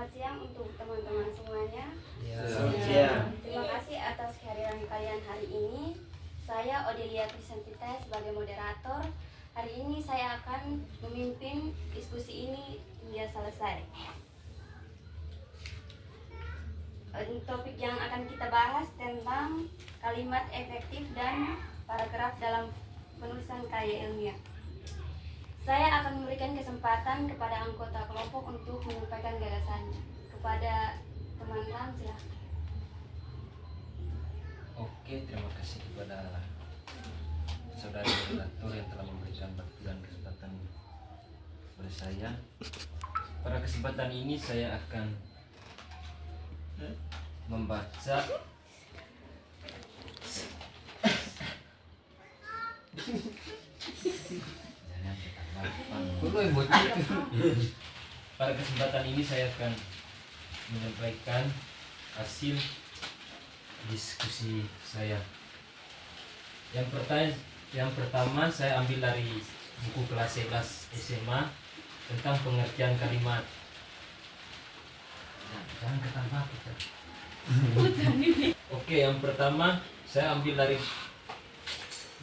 Selamat siang untuk teman-teman semuanya. Selamat siang. Terima kasih atas kehadiran kalian hari ini. Saya Odelia Krisantita sebagai moderator. Hari ini saya akan memimpin diskusi ini hingga selesai. Topik yang akan kita bahas tentang kalimat efektif dan paragraf dalam penulisan karya ilmiah. Saya akan memberikan kesempatan kepada anggota kelompok untuk menyampaikan gagasannya. Kepada teman-teman silahkan. Oke, terima kasih kepada saudara moderator yang telah memberikan waktu dan kesempatan kepada saya. Pada kesempatan ini saya akan membaca pada kesempatan ini saya akan menyampaikan hasil diskusi saya. Yang pertama saya ambil dari buku kelas 11 SMA tentang pengertian kalimat. Jangan ketawa kita. Oke, yang pertama saya ambil dari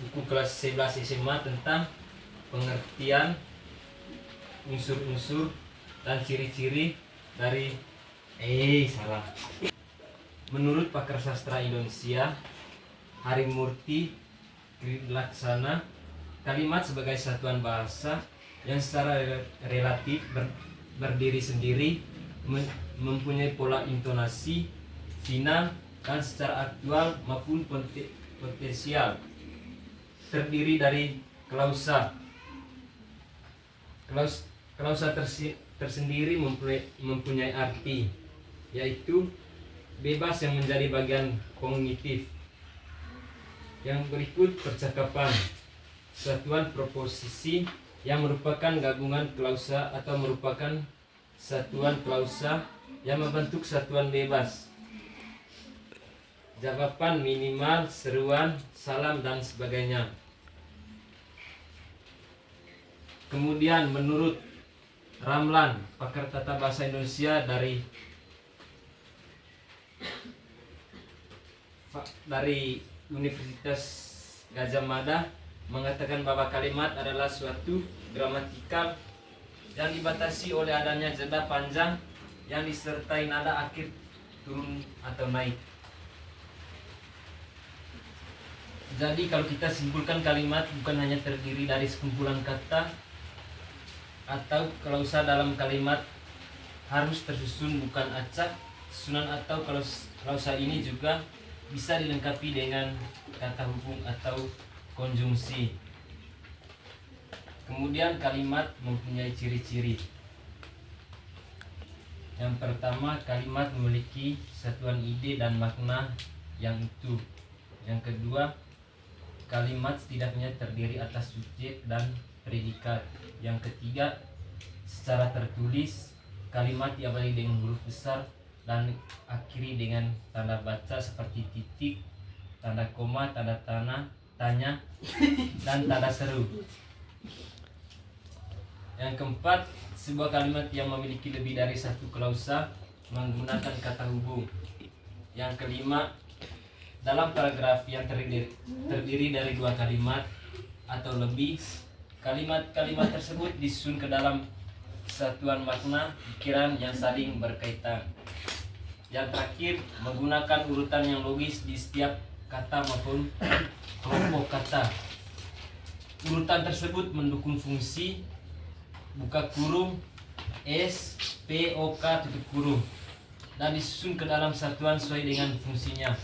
buku kelas 11 SMA tentang pengertian unsur-unsur dan ciri-ciri dari salah. Menurut pakar sastra Indonesia Harimurti Laksana, kalimat sebagai satuan bahasa yang secara relatif berdiri sendiri, mempunyai pola intonasi, final, dan secara aktual maupun potensial, terdiri dari klausa. Klausa tersendiri mempunyai arti, yaitu bebas yang menjadi bagian kognitif. Yang berikut percakapan, satuan proposisi yang merupakan gabungan klausa atau merupakan satuan klausa yang membentuk satuan bebas. Jawaban minimal, seruan, salam, dan sebagainya. Kemudian menurut Ramlan, pakar tata bahasa Indonesia dari Universitas Gadjah Mada, mengatakan bahwa kalimat adalah suatu gramatikal yang dibatasi oleh adanya jeda panjang yang disertai nada akhir turun atau naik. Jadi kalau kita simpulkan, kalimat bukan hanya terdiri dari sekumpulan kata atau klausa dalam kalimat harus tersusun, bukan acak, susunan, atau klausa ini juga bisa dilengkapi dengan kata hubung atau konjungsi. Kemudian kalimat mempunyai ciri-ciri. Yang pertama, kalimat memiliki satuan ide dan makna yang utuh. Yang kedua, kalimat setidaknya terdiri atas subjek dan predikat. Yang ketiga, secara tertulis kalimat diawali dengan huruf besar dan akhiri dengan tanda baca seperti titik, tanda koma, tanda tanya, dan tanda seru. Yang keempat, sebuah kalimat yang memiliki lebih dari satu klausa menggunakan kata hubung. Yang kelima, dalam paragraf yang terdiri dari dua kalimat atau lebih, kalimat-kalimat tersebut disusun ke dalam satuan makna pikiran yang saling berkaitan. Yang terakhir, menggunakan urutan yang logis di setiap kata maupun kelompok kata. Urutan tersebut mendukung fungsi buka kurung S P O K tutup kurung dan disusun ke dalam satuan sesuai dengan fungsinya.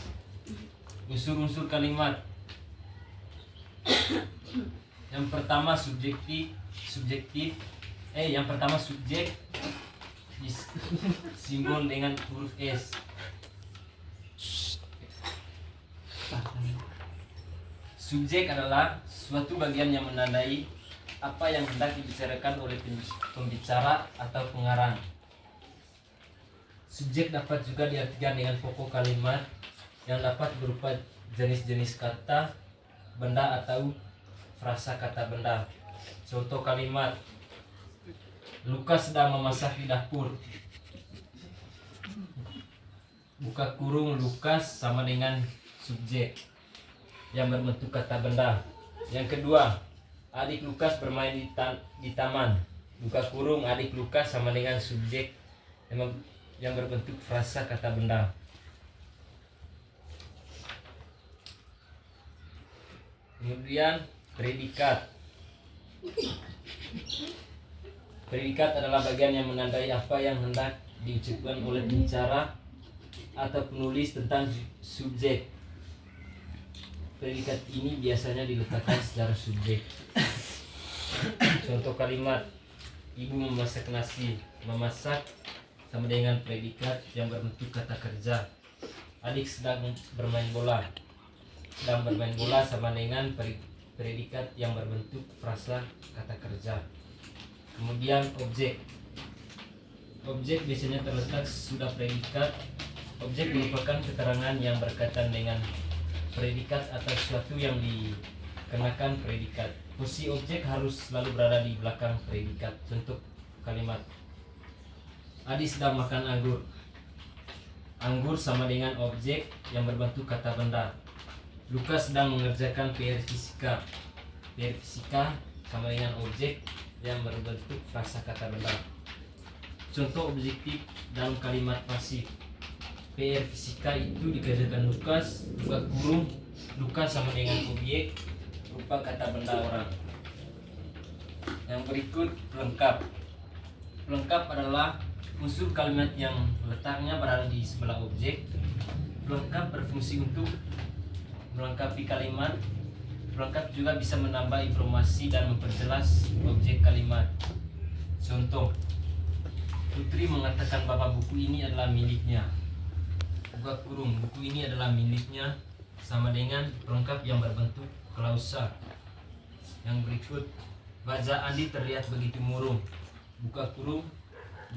Unsur-unsur kalimat. Yang pertama subjek simbol dengan huruf S. Subjek adalah suatu bagian yang menandai apa yang hendak dibicarakan oleh pembicara atau pengarang. Subjek dapat juga diartikan dengan pokok kalimat yang dapat berupa jenis-jenis kata, benda, atau frasa kata benda. Contoh kalimat: Lukas sedang memasak di dapur. buka kurung Lukas sama dengan subjek yang berbentuk kata benda. Yang kedua, adik Lukas bermain di taman. Buka kurung adik Lukas sama dengan subjek yang berbentuk frasa kata benda. Kemudian predikat. Predikat adalah bagian yang menandai apa yang hendak diucapkan oleh pembicara atau penulis tentang subjek. Predikat ini biasanya diletakkan secara subjek. Contoh kalimat: ibu memasak nasi. Memasak sama dengan predikat yang berbentuk kata kerja. Adik sedang bermain bola. Sedang bermain bola sama dengan predikat yang berbentuk frasa kata kerja. Kemudian objek. Objek biasanya terletak sesudah predikat. Objek merupakan keterangan yang berkaitan dengan predikat atau sesuatu yang dikenakan predikat. Posisi objek harus selalu berada di belakang predikat. Contoh kalimat: Adi sedang makan anggur. Anggur sama dengan objek yang berbentuk kata benda. Lukas sedang mengerjakan PR fisika. PR fisika sama dengan objek yang berbentuk frasa kata benda. Contoh objektif dalam kalimat pasif: PR fisika itu dikerjakan Lukas. Buka kurung Lukas sama dengan objek berupa kata benda orang. Yang berikut pelengkap. Pelengkap adalah unsur kalimat yang letaknya berada di sebelah objek. Pelengkap berfungsi untuk melengkapi kalimat. Pelengkap juga bisa menambah informasi dan memperjelas objek kalimat. Contoh: Putri mengatakan bahwa buku ini adalah miliknya. Buka kurung, buku ini adalah miliknya sama dengan pelengkap yang berbentuk klausa. Yang berikut, wajah Andi terlihat begitu murung. Buka kurung,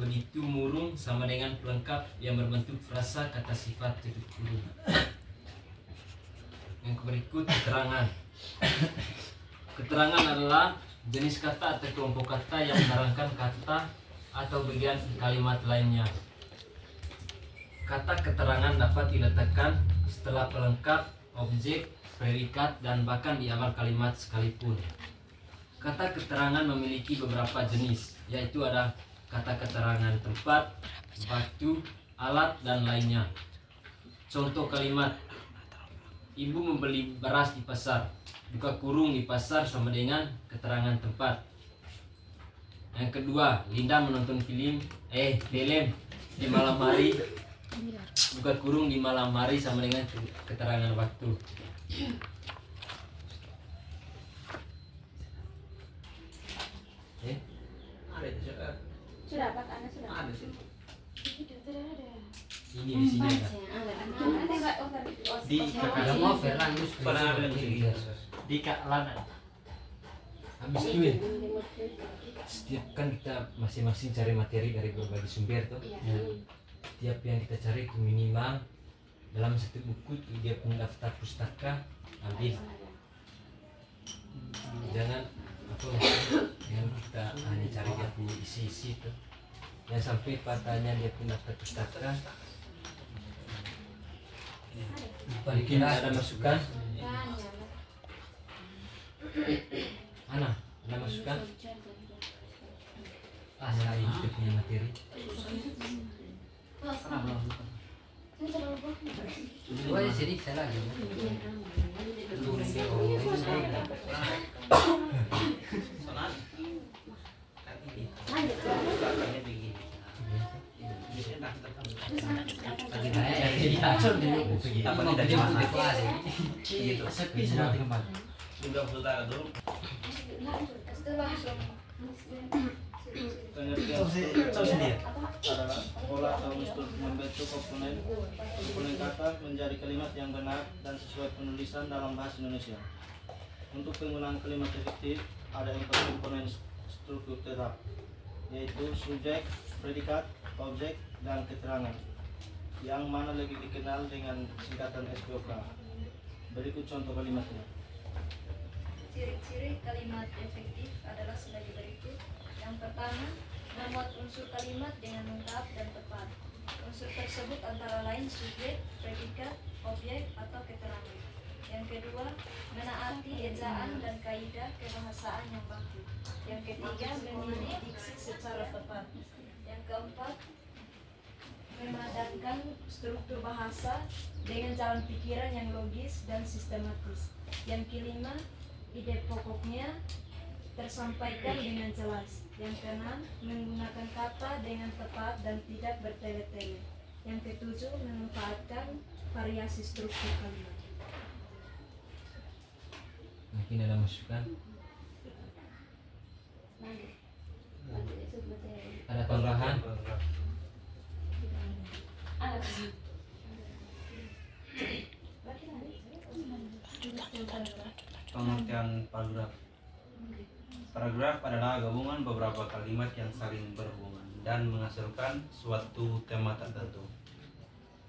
begitu murung sama dengan pelengkap yang berbentuk frasa kata sifat tutup kurung. Yang berikut, keterangan. Keterangan adalah jenis kata atau kelompok kata yang menerangkan kata atau bagian kalimat lainnya. Kata keterangan dapat diletakkan setelah pelengkap, objek, predikat, dan bahkan di awal kalimat sekalipun. Kata keterangan memiliki beberapa jenis, yaitu ada kata keterangan tempat, waktu, alat, dan lainnya. Contoh kalimat: ibu membeli beras di pasar. Buka kurung di pasar sama dengan keterangan tempat. Yang kedua, Linda menonton film di malam hari. Buka kurung di malam hari sama dengan keterangan waktu. Sudah Pak, Anda sudah. Ada sih. Ini di sini ada. Di Ada mau Fernandus Pernah ada di di Kak Lana. Habis itu ya, setiap kan kita masing-masing cari materi dari berbagai sumber tuh. Iya. Tiap yang kita cari itu minimal dalam satu buku tuh dia punya daftar pustaka ambil. Jangan jangan kita hanya cari dia punya isi-isi tuh. Yang sampai patahnya dia punya daftar pustaka. Balikin ada masukan. Mana? Ada masukan? Saya ini kita punya materi. Oh, jadi saya lagi. Sepi sudah tempat. Juga putar dulu. Pengertian adalah pola atau struktur membentuk komponen kata menjadi kalimat yang benar dan sesuai penulisan dalam bahasa Indonesia. Untuk penggunaan kalimat efektif ada 4 komponen struktur tetap, yaitu subjek, predikat, objek, dan keterangan, yang mana lebih dikenal dengan singkatan SPOK. Berikut contoh kalimatnya. Ciri-ciri kalimat efektif adalah sebagai berikut. Yang pertama, memuat unsur kalimat dengan lengkap dan tepat. Unsur tersebut tersebut antara lain subjek, predikat, objek, atau keterangan. Yang kedua, menaati ejaan dan kaidah kebahasaan yang baku. Yang ketiga, memilih diksi secara tepat. Yang keempat, memadankan struktur bahasa dengan jalan pikiran yang logis dan sistematis. Yang kelima, ide pokoknya tersampaikan dengan jelas. Yang keenam, menggunakan kata dengan tepat dan tidak bertele-tele. Yang ketujuh, memanfaatkan variasi struktur kalimat. Mungkin ada masukan? Ada tambahan? Pengertian paragraf. Paragraf adalah gabungan beberapa kalimat yang saling berhubungan dan menghasilkan suatu tema tertentu.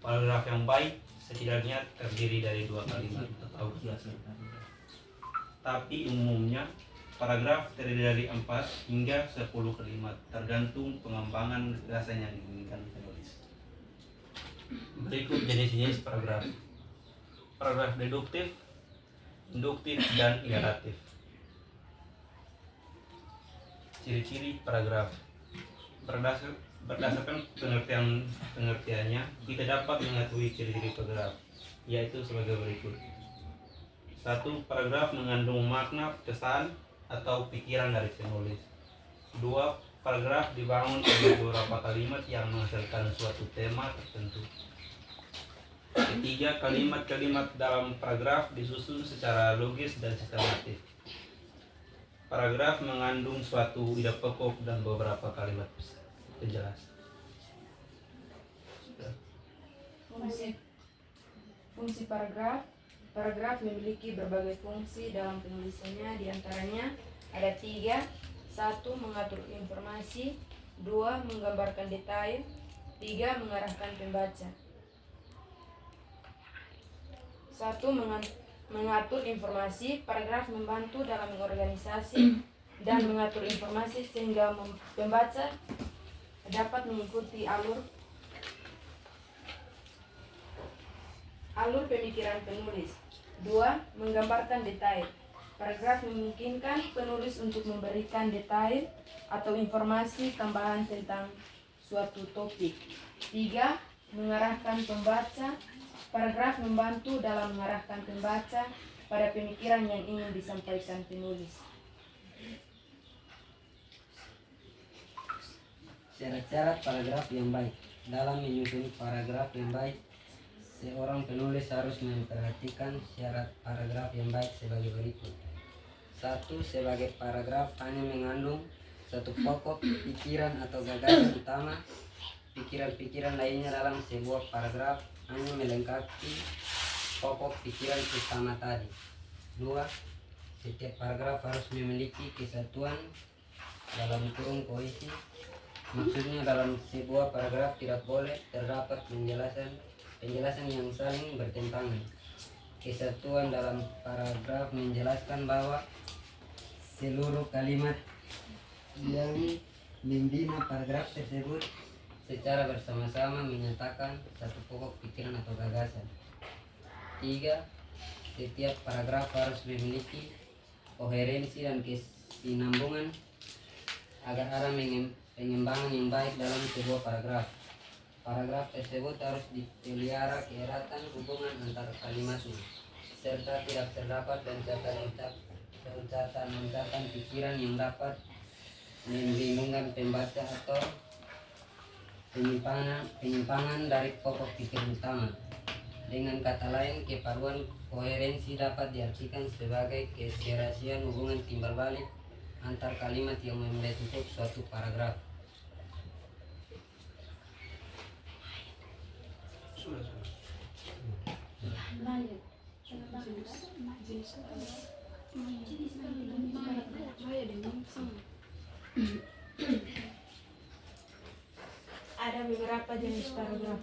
Paragraf yang baik setidaknya terdiri dari 2 kalimat atau tapi umumnya paragraf terdiri dari 4 hingga 10 kalimat tergantung pengembangan gagasan yang diinginkan penulis. Berikut jenis-jenis paragraf. Paragraf deduktif, induktif, dan ilaratif. Ciri-ciri paragraf. Berdasarkan pengertiannya, kita dapat mengetahui ciri-ciri paragraf, yaitu sebagai berikut. 1. Paragraf mengandung makna, pesan, atau pikiran dari penulis. 2. Paragraf dibangun oleh beberapa kalimat yang menghasilkan suatu tema tertentu. 3. Kalimat-kalimat dalam paragraf disusun secara logis dan sistematis. Paragraf mengandung suatu ide pokok dan beberapa kalimat penjelas. Fungsi paragraf. Paragraf memiliki berbagai fungsi dalam penulisannya, diantaranya ada 3. 1. Mengatur informasi. 2. Menggambarkan detail. 3. Mengarahkan pembaca. 1. Mengatur informasi. Paragraf membantu dalam mengorganisasi dan mengatur informasi sehingga pembaca dapat mengikuti alur pemikiran penulis. 2. Menggambarkan detail. Paragraf memungkinkan penulis untuk memberikan detail atau informasi tambahan tentang suatu topik. 3. Mengarahkan pembaca. Paragraf membantu dalam mengarahkan pembaca pada pemikiran yang ingin disampaikan penulis. Syarat-syarat paragraf yang baik. Dalam menyusun paragraf yang baik, seorang penulis harus memperhatikan syarat paragraf yang baik sebagai berikut. 1. Sebagai paragraf hanya mengandung satu pokok pikiran atau gagasan utama. Pikiran-pikiran lainnya dalam sebuah paragraf hanya melengkapi pokok pikiran utama tadi. 2. Setiap paragraf harus memiliki kesatuan dalam kurung koisi. Maksudnya dalam sebuah paragraf tidak boleh terdapat penjelasan yang saling bertentangan. Kesatuan dalam paragraf menjelaskan bahwa seluruh kalimat yang membina paragraf tersebut secara bersama-sama menyatakan satu pokok pikiran atau gagasan. 3. Setiap paragraf harus memiliki koherensi dan kesinambungan agar ada pengembangan yang baik dalam sebuah paragraf. Paragraf tersebut harus dipelihara keeratan hubungan antar kalimatnya, serta tidak terdapat loncatan pikiran yang dapat membingungkan pembaca atau penyimpangan dari pokok pikiran utama. Dengan kata lain, kepaduan koherensi dapat diartikan sebagai keserasian hubungan timbal balik antar kalimat yang membentuk suatu paragraf. Ada beberapa jenis paragraf.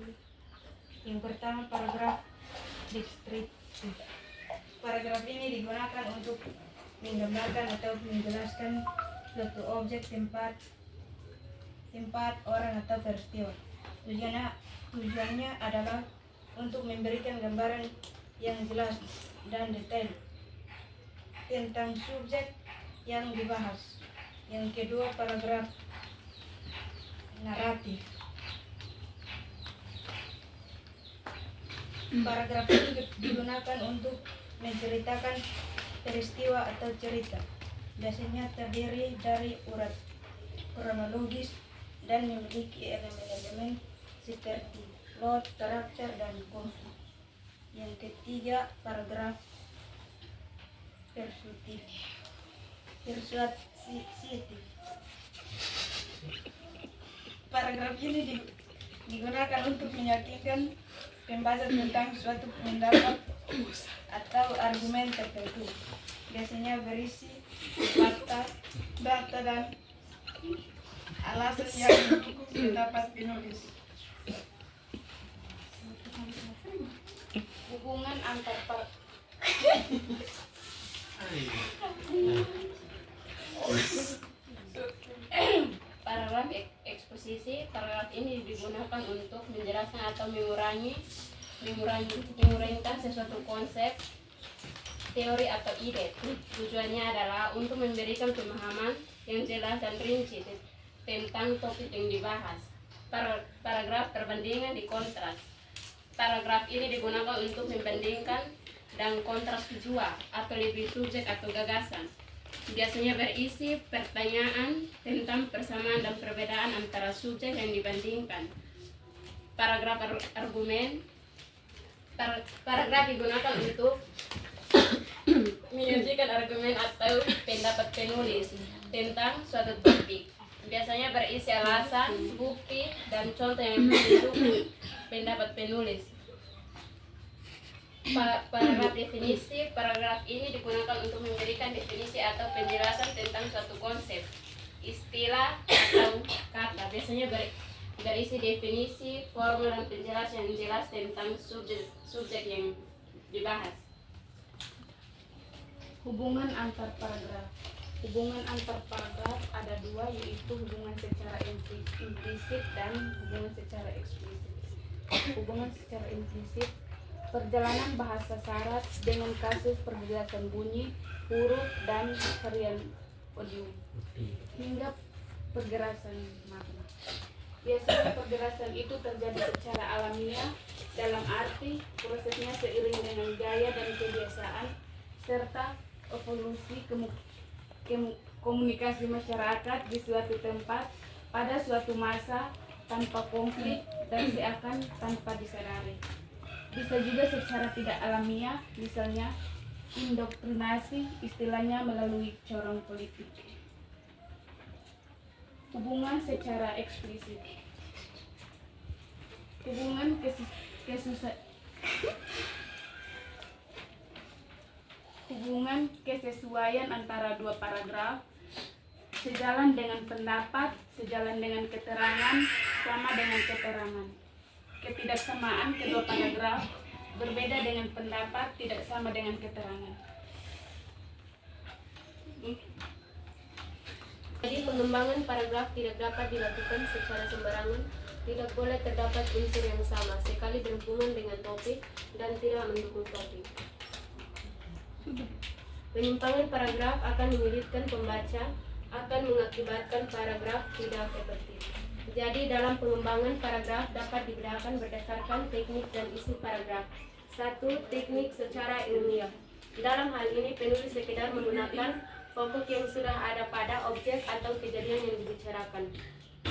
Yang pertama, paragraf deskriptif. Paragraf ini digunakan untuk menggambarkan atau menjelaskan suatu objek, tempat, orang atau peristiwa. Tujuannya adalah untuk memberikan gambaran yang jelas dan detail tentang subjek yang dibahas. Yang kedua, paragraf naratif. Paragraf ini digunakan untuk menceritakan peristiwa atau cerita. Biasanya terdiri dari urat kronologis dan memiliki elemen-elemen seperti plot, karakter, dan konflik. Yang ketiga, paragraf persuasif. Paragraf ini digunakan untuk meyakinkan pembaca tentang suatu pendapat atau argumen tertentu. Biasanya berisi fakta, data, dan alasan yang mendukung pendapat penulis. Hubungan antar paragraf eksposisi. Paragraf ini digunakan untuk menjelaskan atau menguraikan sesuatu konsep, teori atau ide. Tujuannya adalah untuk memberikan pemahaman yang jelas dan rinci tentang topik yang dibahas. Paragraf perbandingan di kontras. Paragraf ini digunakan untuk membandingkan dan kontras tujuan atau lebih subjek atau gagasan. Biasanya berisi pertanyaan tentang persamaan dan perbedaan antara subjek yang dibandingkan. Paragraf argumen. Paragraf digunakan untuk menunjukkan argumen atau pendapat penulis tentang suatu topik. Biasanya berisi alasan, bukti, dan contoh yang mendukung pendapat penulis. Paragraf definisi. Paragraf ini digunakan untuk memberikan definisi atau penjelasan tentang suatu konsep, istilah, atau kata. Biasanya berisi definisi, formula, dan penjelasan yang jelas tentang subjek yang dibahas. Hubungan antar paragraf. Hubungan antar paragraf ada dua, yaitu hubungan secara implisit dan hubungan secara eksplisit. Hubungan secara implisit, perjalanan bahasa syarat dengan kasus perjelasan bunyi, huruf, dan harian audio hingga pergerasan makna. Biasanya pergerasan itu terjadi secara alamiah, dalam arti prosesnya seiring dengan gaya dan kebiasaan serta evolusi komunikasi masyarakat di suatu tempat pada suatu masa tanpa konflik dan seakan tanpa disadari. Bisa juga secara tidak alamiah, misalnya indoktrinasi, istilahnya melalui corong politik. Hubungan secara eksplisit. Hubungan kesesuaian antara dua paragraf, sejalan dengan pendapat, sejalan dengan keterangan, sama dengan keterangan. Ketidaksamaan kedua paragraf, berbeda dengan pendapat, tidak sama dengan keterangan. Jadi pengembangan paragraf tidak dapat dilakukan secara sembarangan, tidak boleh terdapat unsur yang sama sekali berhubungan dengan topik dan tidak mendukung topik. Penyimpangan paragraf akan menyulitkan pembaca, akan mengakibatkan paragraf tidak efektif. Jadi dalam pengembangan paragraf dapat dibedakan berdasarkan teknik dan isi paragraf. 1. Teknik secara ilmiah. Dalam hal ini penulis sekedar menggunakan pokok yang sudah ada pada objek atau kejadian yang dibicarakan.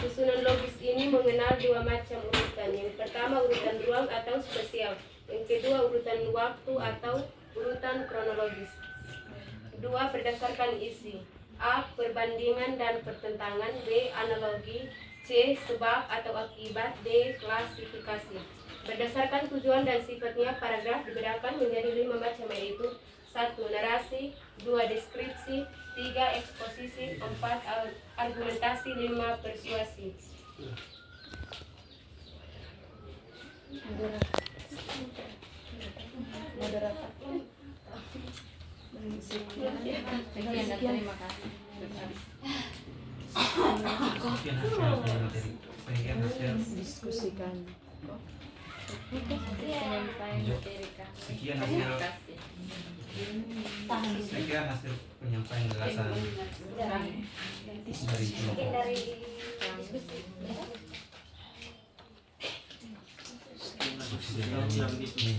Susunan logis ini mengenal dua macam urutan. Yang pertama urutan ruang atau spasial. Yang kedua urutan waktu atau urutan kronologis. 2. Berdasarkan isi. A. Perbandingan dan pertentangan. B. Analogi. C. Sebab atau akibat. D. Klasifikasi. Berdasarkan tujuan dan sifatnya, paragraf dibedakan menjadi 5 macam, yaitu 1. Narasi, 2. Deskripsi, 3. Eksposisi, 4. Argumentasi, 5. Persuasi. Moderator. Sekian hasil materi. Sekian hasil Diskusikan. sekian hasil sekian hasil penyampaian gagasan dari kelompok. Mungkin dari diskusi. Kalau bilang gitu.